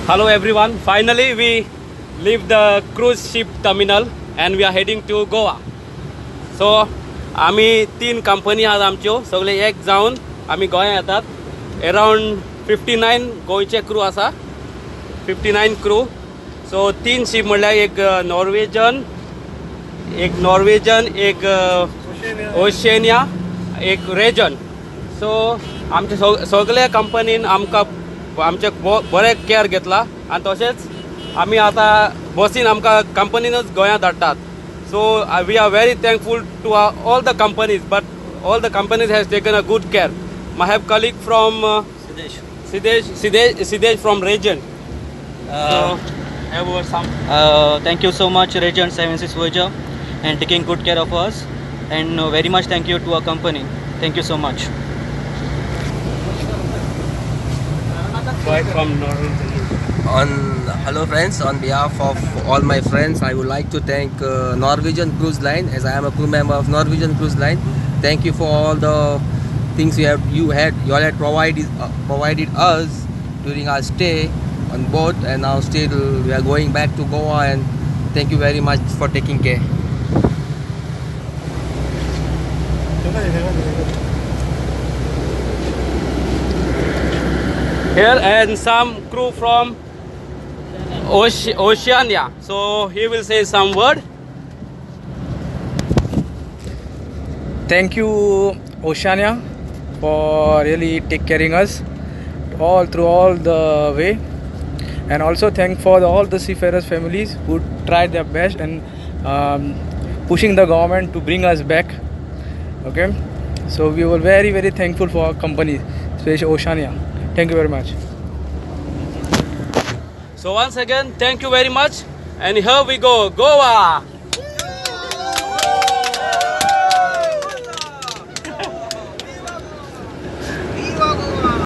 Hello everyone. Finally we leave the cruise ship terminal and we are heading to Goa. So आम्ही 3 company आहात आमच्यो सगळे एक जावन आम्ही गोंया येतात. अराउंड 59 गोंयचे क्रू आसा. 59 क्रू. सो 3 शिप म्हणल्यार एक नॉर्वेजन, एक ओशेनिया, एक रेजन. सो आमचे सगळे कंपनीन आमकां आमचे बरे केअर घेतला आणि तशेंच आमी आतां बसीन आमकां कंपनीनूच गोंया धाडटात. So we are very thankful to all the companies, but all the companies has taken a good care. I have colleague from Sidesh from Region. Have some. Thank you so much, Region 76 Voyager, and taking good care of us. And very much thank you to our company. Thank you so much. From Norwegian. Hello friends, on behalf of all my friends, I would like to thank Norwegian Cruise Line, as I am a crew member of Norwegian Cruise Line. Thank you for all the things you all had provided us during our stay on board, and now still we are going back to Goa, and thank you very much for taking care. Here and some crew from Oceania. So he will say some word. Thank you, Oceania, for really take caring us all through all the way, and also thank for all the seafarers families who tried their best and pushing the government to bring us back. Okay, so we were very very thankful for our company, especially Oceania. Thank you very much. So once again, thank you very much. And here we go, Goa.